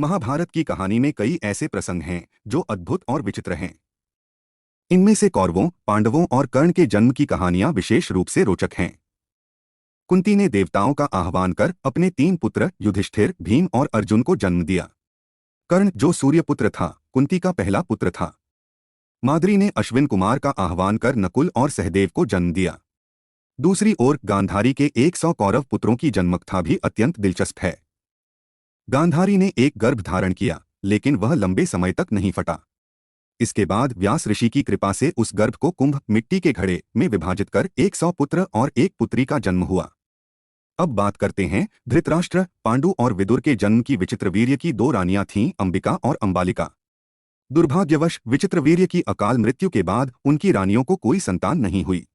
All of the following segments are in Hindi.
महाभारत की कहानी में कई ऐसे प्रसंग हैं जो अद्भुत और विचित्र हैं। इनमें से कौरवों, पांडवों और कर्ण के जन्म की कहानियां विशेष रूप से रोचक हैं। कुंती ने देवताओं का आह्वान कर अपने 3 पुत्र युधिष्ठिर, भीम और अर्जुन को जन्म दिया। कर्ण, जो सूर्यपुत्र था, कुंती का पहला पुत्र था। माद्री ने अश्विन कुमार का आह्वान कर नकुल और सहदेव को जन्म दिया। दूसरी ओर गांधारी के 100 कौरव पुत्रों की जन्मकथा भी अत्यंत दिलचस्प है। गांधारी ने एक गर्भ धारण किया, लेकिन वह लंबे समय तक नहीं फटा। इसके बाद व्यास ऋषि की कृपा से उस गर्भ को कुंभ, मिट्टी के घड़े में विभाजित कर 100 पुत्र और एक पुत्री का जन्म हुआ। अब बात करते हैं धृतराष्ट्र, पांडु और विदुर के जन्म की। विचित्रवीर्य की 2 रानियां थीं, अंबिका और अंबालिका। दुर्भाग्यवश विचित्रवीर्य की अकाल मृत्यु के बाद उनकी रानियों को कोई संतान नहीं हुई।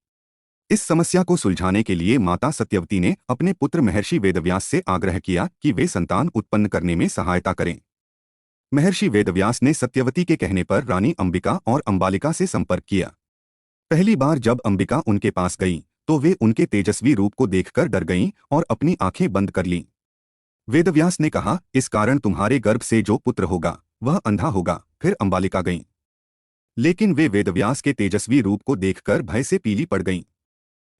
इस समस्या को सुलझाने के लिए माता सत्यवती ने अपने पुत्र महर्षि वेदव्यास से आग्रह किया कि वे संतान उत्पन्न करने में सहायता करें। महर्षि वेदव्यास ने सत्यवती के कहने पर रानी अंबिका और अंबालिका से संपर्क किया। पहली बार जब अंबिका उनके पास गईं, तो वे उनके तेजस्वी रूप को देखकर डर गईं और अपनी आंखें बंद कर लीं। वेदव्यास ने कहा, इस कारण तुम्हारे गर्भ से जो पुत्र होगा वह अंधा होगा। फिर अंबालिका गईं, लेकिन वे वेदव्यास के तेजस्वी रूप को देखकर भय से पीली पड़ गईं।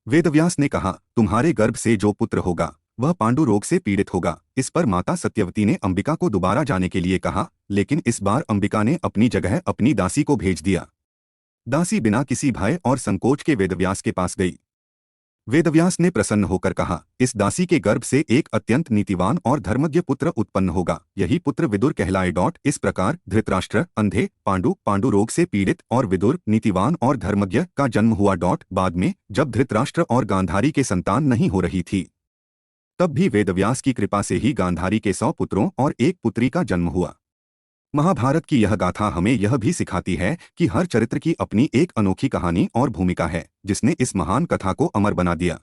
वेदव्यास ने कहा, तुम्हारे गर्भ से जो पुत्र होगा वह पांडु रोग से पीड़ित होगा। इस पर माता सत्यवती ने अंबिका को दोबारा जाने के लिए कहा, लेकिन इस बार अंबिका ने अपनी जगह अपनी दासी को भेज दिया। दासी बिना किसी भय और संकोच के वेदव्यास के पास गई। वेदव्यास ने प्रसन्न होकर कहा, इस दासी के गर्भ से एक अत्यंत नीतिवान और धर्मज्ञ पुत्र उत्पन्न होगा। यही पुत्र विदुर कहलाए। इस प्रकार धृतराष्ट्र अंधे, पांडु रोग से पीड़ित और विदुर नीतिवान और धर्मज्ञ का जन्म हुआ। बाद में जब धृतराष्ट्र और गांधारी के संतान नहीं हो रही थी, तब भी वेदव्यास की कृपा से ही गांधारी के 100 पुत्रों और एक पुत्री का जन्म हुआ। महाभारत की यह गाथा हमें यह भी सिखाती है कि हर चरित्र की अपनी एक अनोखी कहानी और भूमिका है, जिसने इस महान कथा को अमर बना दिया।